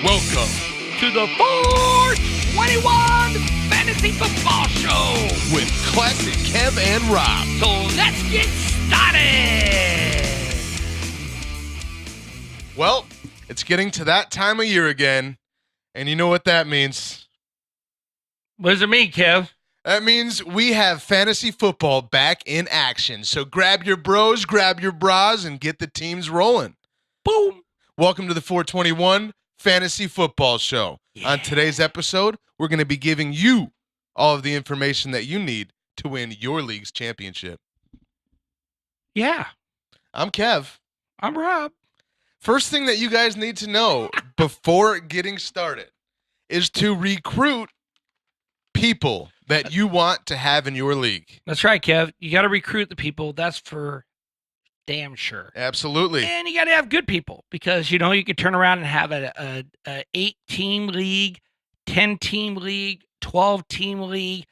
Welcome to the 421 Fantasy Football Show with Classic Kev and Rob. So let's get started. Well, it's getting to that time of year again, and you know what that means. What does it mean, Kev? That means we have fantasy football back in action. So grab your bros, grab your bras, and get the teams rolling. Boom. Welcome to the 421 Fantasy Football Show. Yeah. On today's episode, we're going to be giving you all of the information that you need to win your league's championship. Yeah. I'm Kev. I'm Rob. First thing that you guys need to know before getting started is to recruit people that you want to have in your league. That's right, Kev. You got to recruit the people. That's for damn sure. Absolutely. And you got to have good people because, you know, you could turn around and have a 8-team league, 10-team league, 12-team league.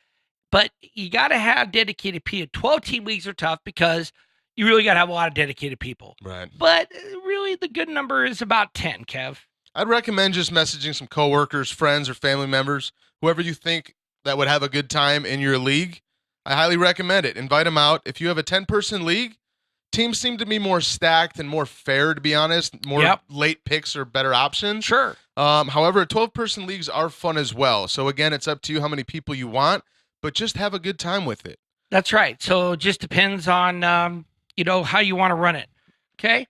But you got to have dedicated people. 12-team leagues are tough because you really got to have a lot of dedicated people. Right. But really the good number is about 10, Kev. I'd recommend just messaging some coworkers, friends, or family members, whoever you think that would have a good time in your league. I highly recommend it. Invite them out. If you have a 10-person league, teams seem to be more stacked and more fair, to be honest. More late picks are better options. Sure. However, 12-person leagues are fun as well. So, again, it's up to you how many people you want, but just have a good time with it. That's right. So it just depends on, how you want to run it. Okay?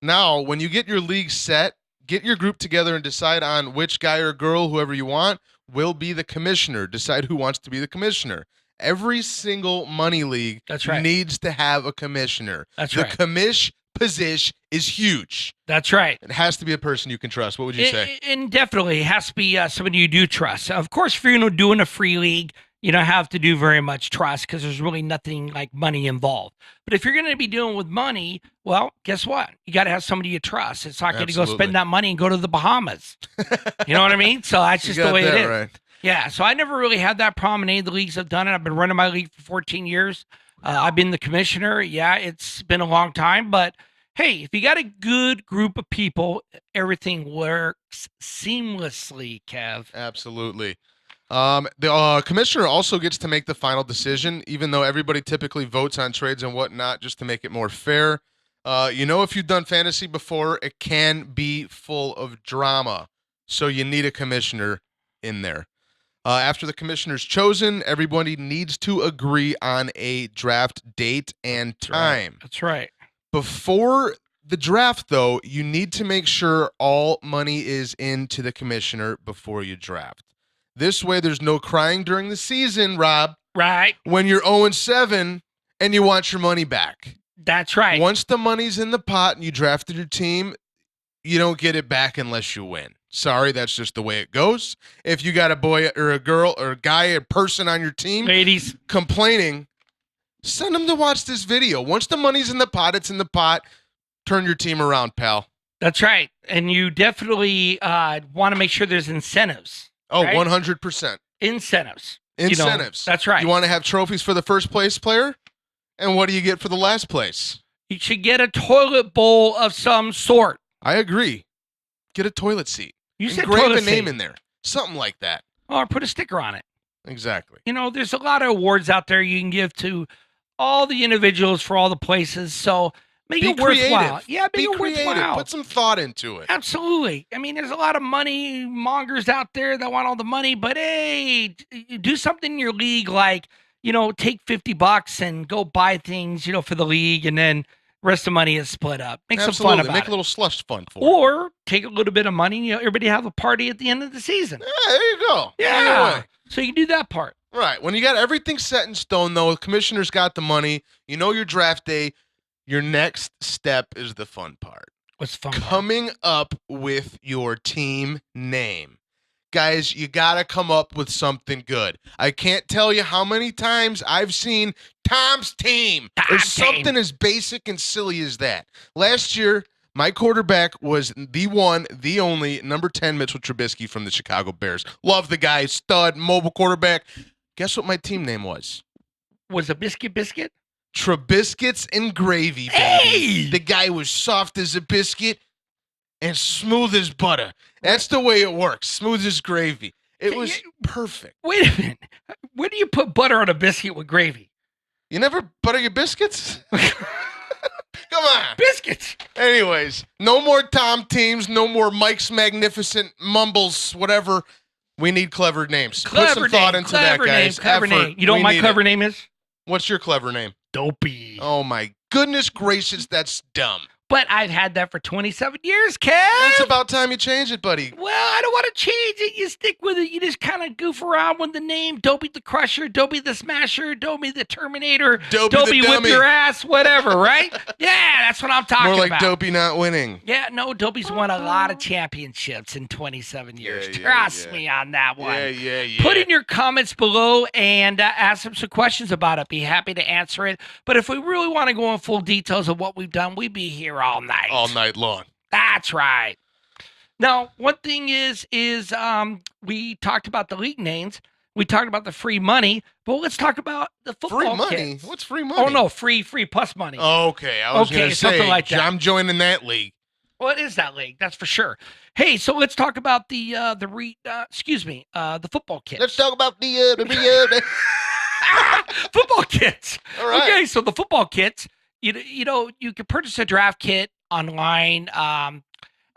Now, when you get your league set, get your group together and decide on which guy or girl, whoever you want, will be the commissioner. Decide who wants to be the commissioner. Every single money league needs to have a commissioner. That's the right. The commish position is huge. That's right. It has to be a person you can trust. What would you say? And definitely it has to be somebody you do trust. Of course, if you're doing a free league, you don't have to do very much trust because there's really nothing like money involved. But if you're going to be dealing with money, well, guess what? You got to have somebody you trust. It's not going to go spend that money and go to the Bahamas. You know what I mean? So that's just the way it is. Right. Yeah, so I never really had that problem in any of the leagues I've done it. I've been running my league for 14 years. I've been the commissioner. Yeah, it's been a long time. But, hey, if you got a good group of people, everything works seamlessly, Kev. Absolutely. The commissioner also gets to make the final decision, even though everybody typically votes on trades and whatnot just to make it more fair. If you've done fantasy before, it can be full of drama. So you need a commissioner in there. After the commissioner's chosen, everybody needs to agree on a draft date and time. That's right. Before the draft, though, you need to make sure all money is into the commissioner before you draft. This way, there's no crying during the season, Rob. Right. When you're 0-7 and you want your money back. That's right. Once the money's in the pot and you drafted your team, you don't get it back unless you win. Sorry, that's just the way it goes. If you got a boy or a girl or a guy or person on your team ladies complaining, send them to watch this video. Once the money's in the pot, it's in the pot. Turn your team around, pal. That's right. And you definitely want to make sure there's incentives. Oh, right? 100%. Incentives. That's right. You want to have trophies for the first place player? And what do you get for the last place? You should get a toilet bowl of some sort. I agree. Get a toilet seat. You said engrave toilet a name seat. in there. Something like that. Or put a sticker on it. Exactly. There's a lot of awards out there you can give to all the individuals for all the places. So make it worthwhile. Yeah, be make it creative. worthwhile. Put some thought into it. Absolutely. I mean, there's a lot of money mongers out there that want all the money, but hey, do something in your league like, take $50 and go buy things, for the league, and then rest of the money is split up. Make some fun about it. Make a little slush fund for it. Or take a little bit of money, everybody have a party at the end of the season. Yeah, there you go. Yeah. Anyway. So you can do that part. Right. When you got everything set in stone, though, the commissioner's got the money, your draft day, your next step is the fun part. What's fun? Coming up with your team name. Guys, you got to come up with something good. I can't tell you how many times I've seen Tom's team or something as basic and silly as that. Last year, my quarterback was the one, the only, number 10 Mitchell Trubisky from the Chicago Bears. Love the guy, stud, mobile quarterback. Guess what my team name was? Was a biscuit? Trubiscuits and gravy, baby. Hey! The guy was soft as a biscuit. and smooth as butter. That's the way it works. Smooth as gravy. It Can was you- perfect. Wait a minute. When do you put butter on a biscuit with gravy? You never butter your biscuits? Come on. Biscuits. Anyways, no more Tom teams, no more Mike's Magnificent Mumbles, whatever. We need clever names. Put some thought into that, guys. Clever Effort. name. You know what We my need clever it. name is? What's your clever name? Dopey. Oh my goodness gracious, that's dumb. But I've had that for 27 years, Kev. It's about time you change it, buddy. Well, I don't want to change it. You stick with it. You just kind of goof around with the name. Dopey the Crusher, Dopey the Smasher, Dopey the Terminator, Dopey the whip dummy. your ass, whatever, right? Yeah, that's what I'm talking More like about. Dopey not winning. Yeah, no, Dopey's won a lot of championships in 27 years. Yeah, Trust yeah. me on that one. Yeah. Put in your comments below and ask them some questions about it. Be happy to answer it. But if we really want to go in full details of what we've done, we'd be here all night. All night long. That's right. Now, one thing is we talked about the league names. We talked about the free money, but let's talk about the football Free money? kits. What's free money? Oh no, free plus money. Okay, I was Okay, going to something say, like that. I'm joining that league. Well, it is that league, that's for sure. Hey, so let's talk about the football kits. Let's talk about the Football kits. All right. Okay, so the football kits, you know, you can purchase a draft kit online. A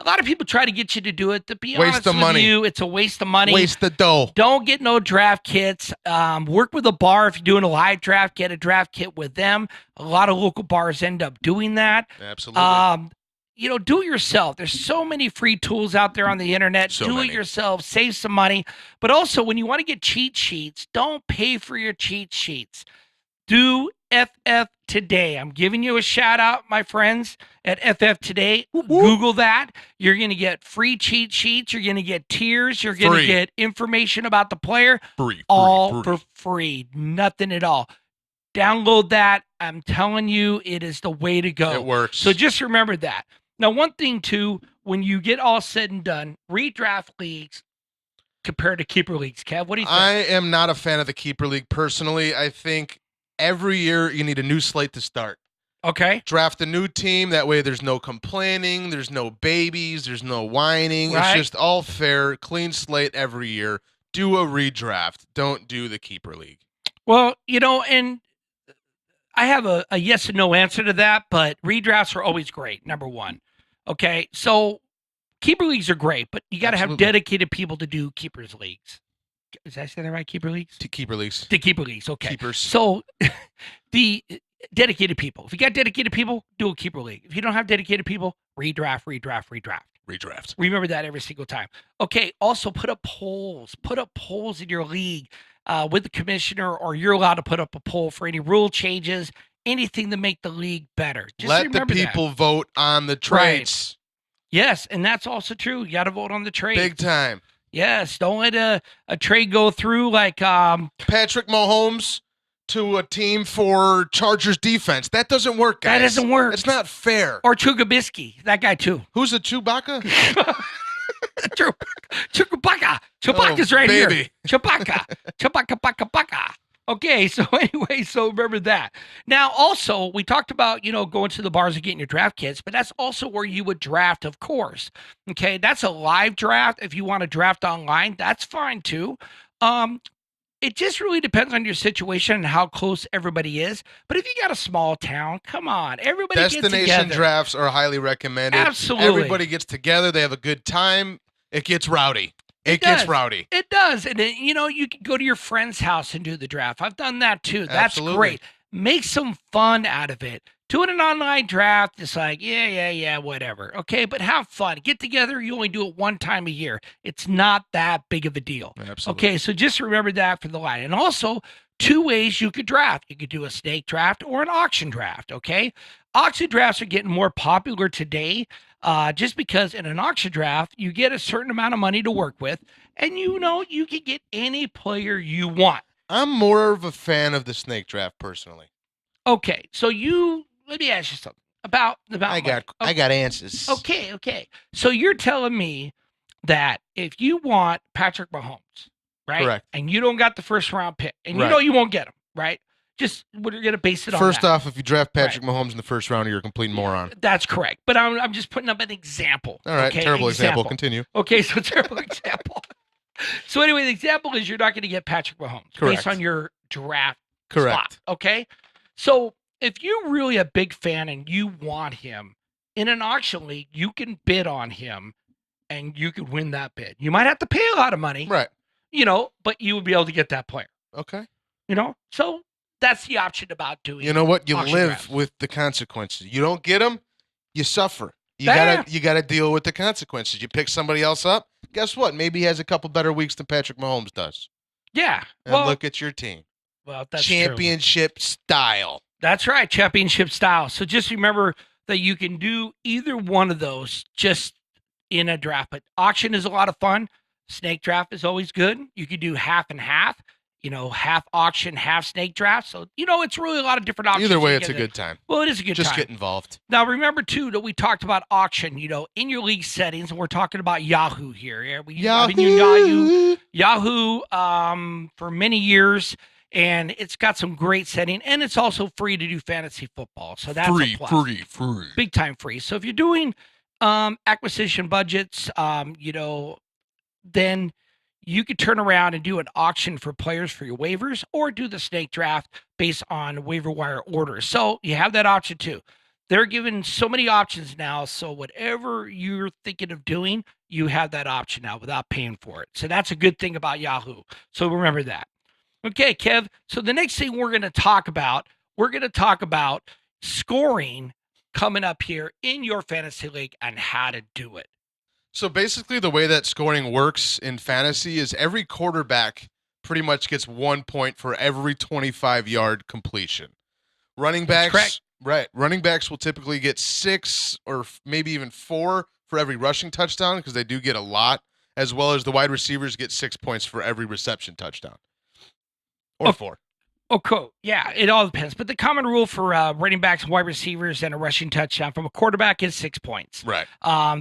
lot of people try to get you to do it. To be Waste honest of with money. you, it's a waste of money. Waste the dough. Don't get no draft kits. Work with a bar. If you're doing a live draft, get a draft kit with them. A lot of local bars end up doing that. Absolutely. You know, do it yourself. There's so many free tools out there on the internet. So Do many. it yourself. Save some money. But also, when you want to get cheat sheets, don't pay for your cheat sheets. Do FF Today. I'm giving you a shout out, my friends, at FF Today. Google that. You're going to get free cheat sheets. You're going to get tiers. You're going to Free. get information about the player, free. all for free. Nothing at all. Download that. I'm telling you, it is the way to go. It works. So just remember that. Now, one thing, too, when you get all said and done, redraft leagues compared to keeper leagues. Kev, what do you think? I am not a fan of the keeper league personally. I think every year you need a new slate to start. Okay. Draft a new team. That way there's no complaining. There's no babies. There's no whining. Right. It's just all fair, clean slate every year. Do a redraft. Don't do the keeper league. Well, you know, and I have a yes and no answer to that, but redrafts are always great, number one. Okay. So keeper leagues are great, but you got to have Absolutely. dedicated people to do keepers leagues. Is that say that right? Keeper leagues? To keeper leagues. To keeper leagues. Okay. Keepers. So the dedicated people. If you got dedicated people, do a keeper league. If you don't have dedicated people, redraft. Redraft. Remember that every single time. Okay. Also, put up polls. Put up polls in your league with the commissioner, or you're allowed to put up a poll for any rule changes, anything to make the league better. Just Let the remember that. people vote on the trades. Yes, and that's also true. You got to vote on the trade. Big time. Yes, don't let a trade go through like Patrick Mahomes to a team for Chargers defense. That doesn't work, guys. that doesn't work. It's not fair. Or Chugabisky, that guy too. Who's a Chewbacca? Chewbacca. Chewbacca's right baby. here. Chewbacca. Okay, so anyway, so remember that. Now, also, we talked about, you know, going to the bars and getting your draft kits, but that's also where you would draft, of course. Okay, that's a live draft. If you want to draft online, that's fine too. It just really depends on your situation and how close everybody is. But if you got a small town, come on, everybody gets Destination together. drafts are highly recommended. Absolutely. Everybody gets together. They have a good time. It gets rowdy. It gets does. rowdy. It does. And, you know, you can go to your friend's house and do the draft. I've done that too. That's Absolutely. great. Make some fun out of it. Doing an online draft, it's like, yeah, whatever. Okay, but have fun. Get together. You only do it one time a year. It's not that big of a deal. Absolutely. Okay, so just remember that for the line. And also, two ways you could draft. You could do a snake draft or an auction draft, okay? Auction drafts are getting more popular today just because in an auction draft, you get a certain amount of money to work with, and you know you can get any player you want. I'm more of a fan of the snake draft personally. Okay, so let me ask you something about I got answers. Okay. So you're telling me that if you want Patrick Mahomes, right? Correct. And you don't got the first round pick, and you Right. know you won't get him, right? Just we're going to base it on First that. off, if you draft Patrick Mahomes in the first round, you're a complete moron. That's correct. But I'm just putting up an example. All right, okay? terrible example. Continue. Okay, so terrible example. So anyway, the example is you're not going to get Patrick Mahomes based on your draft Correct. spot. Okay, so if you're really a big fan and you want him in an auction league, you can bid on him and you could win that bid. You might have to pay a lot of money, Right. But you would be able to get that player. Okay. So that's the option about doing. You know what? You auction live drafts. with the consequences. You don't get them, you suffer. You Yeah. gotta deal with the consequences. You pick somebody else up. Guess what? Maybe he has a couple better weeks than Patrick Mahomes does. Yeah. And look at your team. Well, that's championship style. That's right, championship style. So just remember that you can do either one of those just in a draft. But auction is a lot of fun. Snake draft is always good. You could do half and half, half auction, half snake draft. So, it's really a lot of different options. Either way, it's a good time. Well, it is a good time. Just get involved. Now, remember, too, that we talked about auction, in your league settings, and we're talking about Yahoo here. Yeah, I've been using Yahoo for many years, and it's got some great setting, and it's also free to do fantasy football. So that's free, a plus. free. Big time free. So if you're doing acquisition budgets, then you could turn around and do an auction for players for your waivers or do the snake draft based on waiver wire orders. So you have that option too. They're giving so many options now. So whatever you're thinking of doing, you have that option now without paying for it. So that's a good thing about Yahoo. So remember that. Okay, Kev. So the next thing we're going to talk about scoring coming up here in your fantasy league and how to do it. So basically the way that scoring works in fantasy is every quarterback pretty much gets 1 point for every 25-yard completion. Running backs, right. Running backs will typically get 6 or maybe even 4 for every rushing touchdown because they do get a lot, as well as the wide receivers get 6 points for every reception touchdown. Or 4. Oh, cool. Yeah, it all depends. But the common rule for running backs, wide receivers, and a rushing touchdown from a quarterback is 6 points. Right.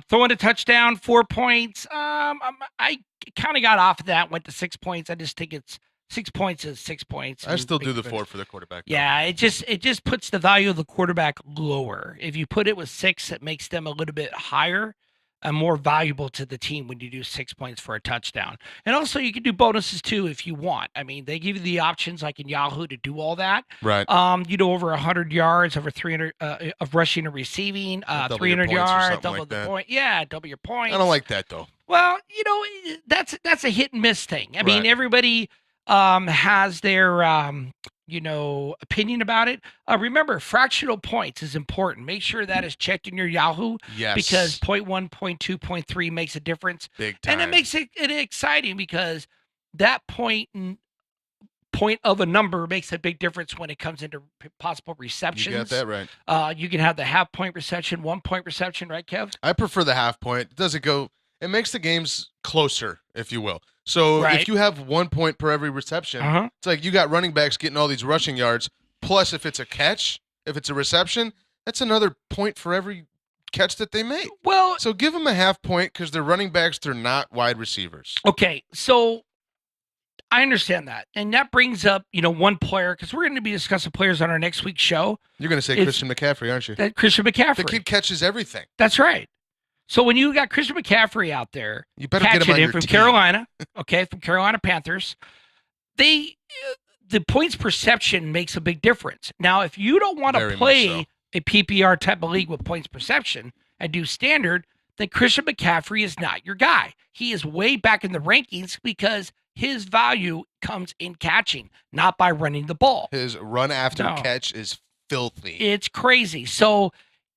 Throwing a touchdown, 4 points. I kind of got off of that, went to 6 points. I just think it's 6 points is 6 points. I still do the 4 for the quarterback. Yeah, it just puts the value of the quarterback lower. If you put it with 6, it makes them a little bit higher and more valuable to the team when you do 6 points for a touchdown. And also you can do bonuses too if you want. I mean, they give you the options like in Yahoo to do all that. Right. Over 100 yards, over 300 of rushing and receiving, 300 yards, double the point. Yeah, double your points. I don't like that though. Well, that's a hit and miss thing. I mean, everybody has their opinion about it. Remember, fractional points is important. Make sure that is checked in your Yahoo. Yes. Because 0.1, 0.2, 0.3 makes a difference. Big time. And it makes it exciting because that point of a number makes a big difference when it comes into possible receptions. You got that right. You can have the half point reception, 1 point reception, right, Kev? I prefer the half point. It makes the games closer, if you will. So if you have 1 point per every reception, it's like you got running backs getting all these rushing yards. Plus, if it's a catch, if it's a reception, that's another point for every catch that they make. Well, so give them a half point because they're running backs. They're not wide receivers. Okay, so I understand that. And that brings up, one player, because we're going to be discussing players on our next week's show. You're going to say Christian McCaffrey, aren't you? Christian McCaffrey. The kid catches everything. That's right. So when you got Christian McCaffrey out there, you better get him on your from team. Carolina, from Carolina Panthers, the points perception makes a big difference. Now, if you don't want to play a PPR type of league with points perception and do standard, then Christian McCaffrey is not your guy. He is way back in the rankings because his value comes in catching, not by running the ball. His run after catch is filthy. It's crazy. So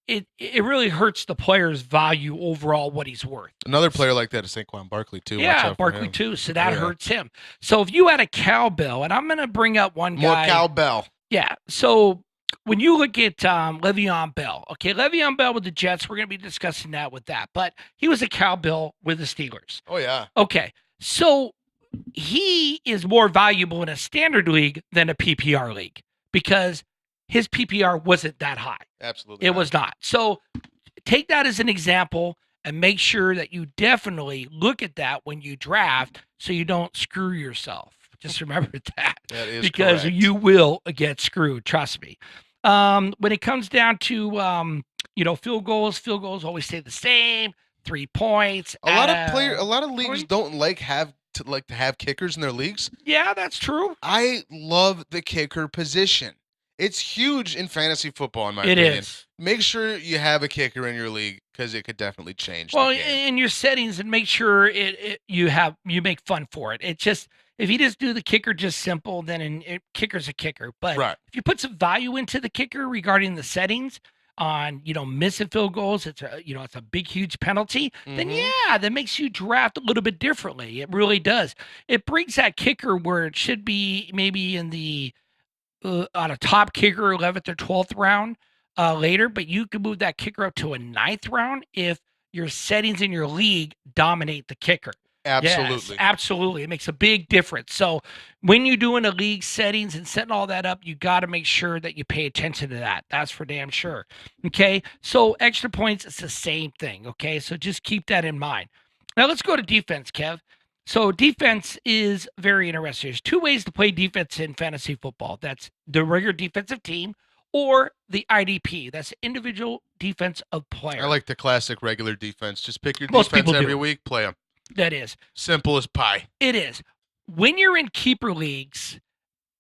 it really hurts the player's value overall, what he's worth. Another player like that is Saquon Barkley too. Yeah, Barkley too. So that hurts him. So if you had a cowbell, and I'm going to bring up one guy. More cowbell. Yeah. So when you look at Le'Veon Bell, Le'Veon Bell with the Jets, we're going to be discussing that with that. But he was a cowbell with the Steelers. Oh, yeah. Okay. So he is more valuable in a standard league than a PPR league because his PPR wasn't that high. Absolutely. It was not. So take that as an example and make sure that you definitely look at that when you draft so you don't screw yourself. Just remember that. That is Because correct. you will get screwed. Trust me. When it comes down to field goals always stay the same. 3 points. A lot of leagues point. don't like to have kickers in their leagues. Yeah, that's true. I love the kicker position. It's huge in fantasy football, in my It opinion. is. Make sure you have a kicker in your league because it could definitely change Well, the game. in your settings, and make sure you make fun for it. It just if you just do the kicker just simple, then kicker's a kicker. But Right. if you put some value into the kicker regarding the settings on missing field goals, it's a big huge penalty. Then Mhm. yeah, that makes you draft a little bit differently. It really does. It brings that kicker where it should be maybe in the on a top kicker 11th or 12th round later, but you can move that kicker up to a 9th round if your settings in your league dominate the kicker. Yes, Absolutely. absolutely. It makes a big difference. So when you're doing a league settings and setting all that up, you got to make sure that you pay attention to that. That's for damn sure. Okay. So extra points, it's the same thing. Okay. So just keep that in mind. Now let's go to defense, Kev. So defense is very interesting. There's 2 ways to play defense in fantasy football. That's the regular defensive team or the IDP. That's individual defense of player. I like the classic regular defense. Just pick your Most defense people do. every week, play them. That is. Simple as pie. It is. When you're in keeper leagues,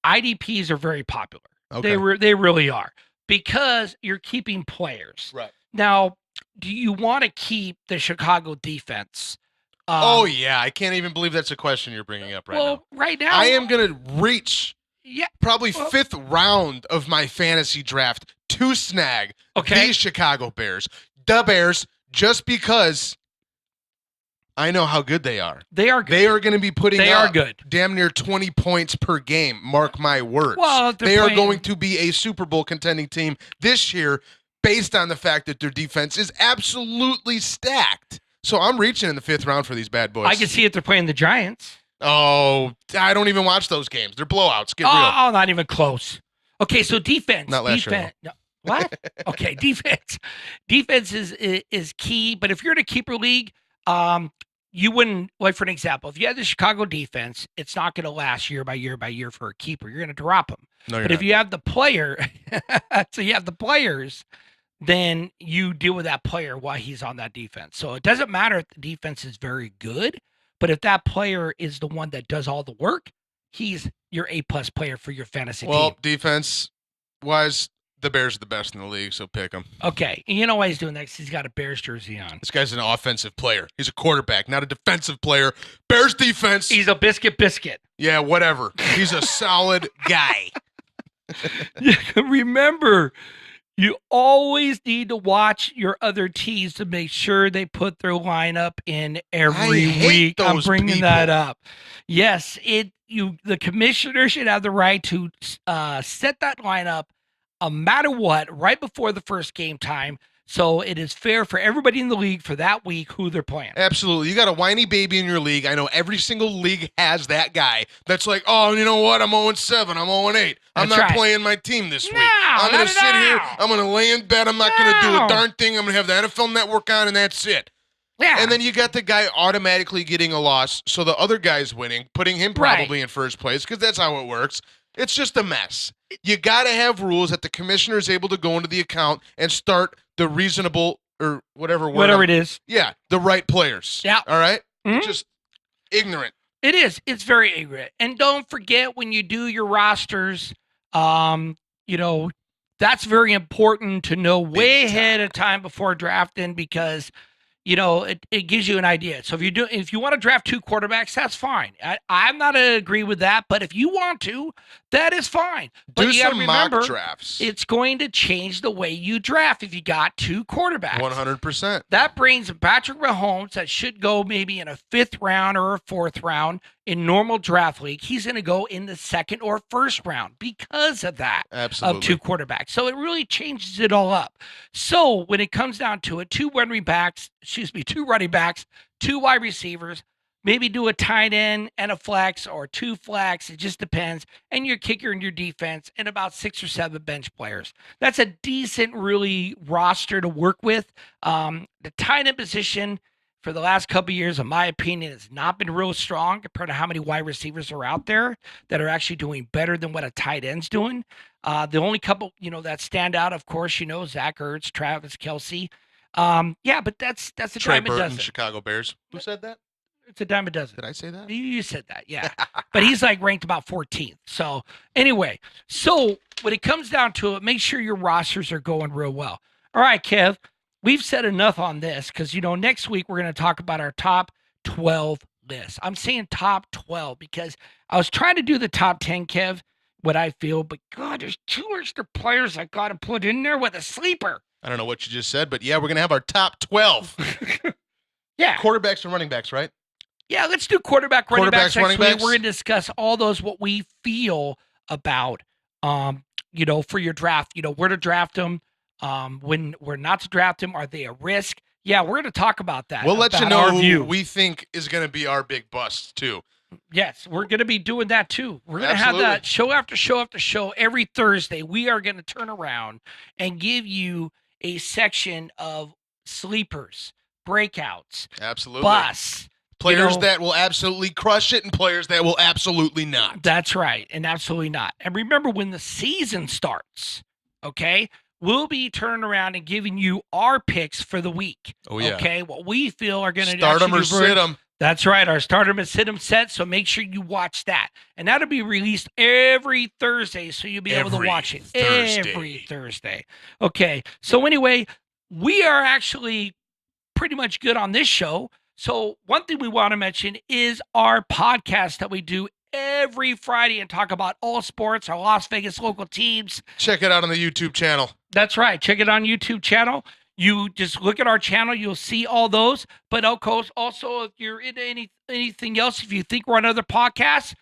IDPs are very popular. Okay. They really are because you're keeping players. Right. Now, do you want to keep the Chicago defense? Oh yeah, I can't even believe that's a question you're bringing up right now. Well, right now I am gonna reach Yeah. probably Well- 5th round of my fantasy draft to snag Okay. the Chicago Bears. The Bears, just because I know how good they are. They are good. They are going to be putting They up are good. damn near 20 points per game. Mark my words. Well, if they're they are playing- going to be a Super Bowl contending team this year based on the fact that their defense is absolutely stacked. So I'm reaching in the 5th round for these bad boys. I can see if they're playing the Giants. Oh, I don't even watch those games. They're blowouts. Get real. Oh, not even close. Okay, so defense. Not last year, defense. No, what? Okay, defense. Defense is key. But if you're in a keeper league, you wouldn't, like for an example, if you had the Chicago defense, it's not going to last year by year by year for a keeper. You're going to drop them. No, you're But not. if you have the player, so you have the players, then you deal with that player while he's on that defense. So it doesn't matter if the defense is very good, but if that player is the one that does all the work, he's your A+ player for your fantasy Well, team. defense-wise, the Bears are the best in the league, so pick them. Okay, and you know why he's doing that? 'Cause he's got a Bears jersey on. This guy's an offensive player. He's a quarterback, not a defensive player. Bears defense, He's a biscuit. yeah, whatever. He's a solid guy. Remember, you always need to watch your other teams to make sure they put their lineup in every I hate week. I'm those bringing that people. up. Yes, the commissioner should have the right to set that lineup, no matter what, right before the first game time, so it is fair for everybody in the league for that week who they're playing. Absolutely. You got a whiny baby in your league. I know every single league has that guy that's like, oh, you know what? I'm 0-7. I'm 0-8. I'm That's not right. playing my team this week. No, I'm going not to sit at here. all. I'm going to lay in bed. I'm not going to do No. a darn thing. I'm going to have the NFL Network on, and that's it. Yeah, And then you got the guy automatically getting a loss, so the other guy's winning, putting him probably in first place because that's how it works. It's just a mess. You got to have rules that the commissioner is able to go into the account and start the reasonable or whatever word. whatever it is. Yeah, the right players. Yeah. All right? Mhm. Just ignorant. It is. It's very ignorant. And don't forget when you do your rosters, that's very important to know way Big time. ahead of time before drafting because it gives you an idea. So if you want to draft 2 quarterbacks, that's fine. I'm not agree with that, but if you want to, that is fine. But Do you gotta some mock remember, drafts. it's going to change the way you draft if you got 2 quarterbacks. 100%. That brings Patrick Mahomes that should go maybe in a 5th round or a 4th round in normal draft league. He's going to go in the 2nd or 1st round because of that. Absolutely. Of 2 quarterbacks. So it really changes it all up. So when it comes down to it, 2 running backs, 2 wide receivers, maybe do a tight end and a flex or 2 flex. It just depends. And your kicker and your defense and about 6 or 7 bench players. That's a decent, really roster to work with. The tight end position for the last couple of years, in my opinion, has not been real strong compared to how many wide receivers are out there that are actually doing better than what a tight end's doing. The only couple, that stand out, of course, Zach Ertz, Travis Kelsey. Yeah, but that's a Trey dime a Burton, dozen. Chicago Bears. Who said that? It's a dime a dozen. Did I say that? You said that, yeah. But he's like ranked about 14th. So anyway, when it comes down to it, make sure your rosters are going real well. All right, Kev, we've said enough on this because, next week we're going to talk about our top 12 list. I'm saying top 12 because I was trying to do the top 10, Kev, what I feel, but God, there's 2 extra players I got to put in there with a sleeper. I don't know what you just said, but yeah, we're going to have our top 12. Yeah. Quarterbacks and running backs, right? Yeah, let's do running backs running next week. backs. We're going to discuss all those, what we feel about, for your draft, where to draft them, when we're not to draft them. Are they a risk? Yeah, we're going to talk about that. We'll let you know our who view. we think is going to be our big bust, too. Yes, we're going to be doing that, too. We're going to have that show after show after show every Thursday. We are going to turn around and give you a section of sleepers, breakouts, absolutely, busts. Players that will absolutely crush it and players that will absolutely not. That's right, and absolutely not. And remember, when the season starts, okay, we'll be turning around and giving you our picks for the week. Oh, yeah. Okay, what we feel are going to start them or sit them. That's right, our start them and sit them set, so make sure you watch that. And that'll be released every Thursday, so you'll be able to watch it every Thursday. Okay, so anyway, we are actually pretty much good on this show. So one thing we want to mention is our podcast that we do every Friday and talk about all sports, our Las Vegas local teams. Check it out on the YouTube channel. That's right. Check it on YouTube channel. You just look at our channel. You'll see all those. But of course, also, if you're into anything else, if you think we're on other podcasts,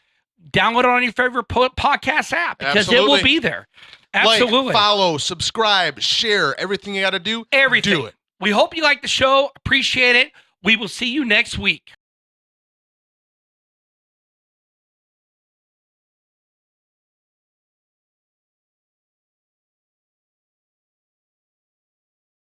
download it on your favorite podcast app because it will be there. Absolutely. Like, follow, subscribe, share, everything you got to do. Everything. Do it. We hope you like the show. Appreciate it. We will see you next week.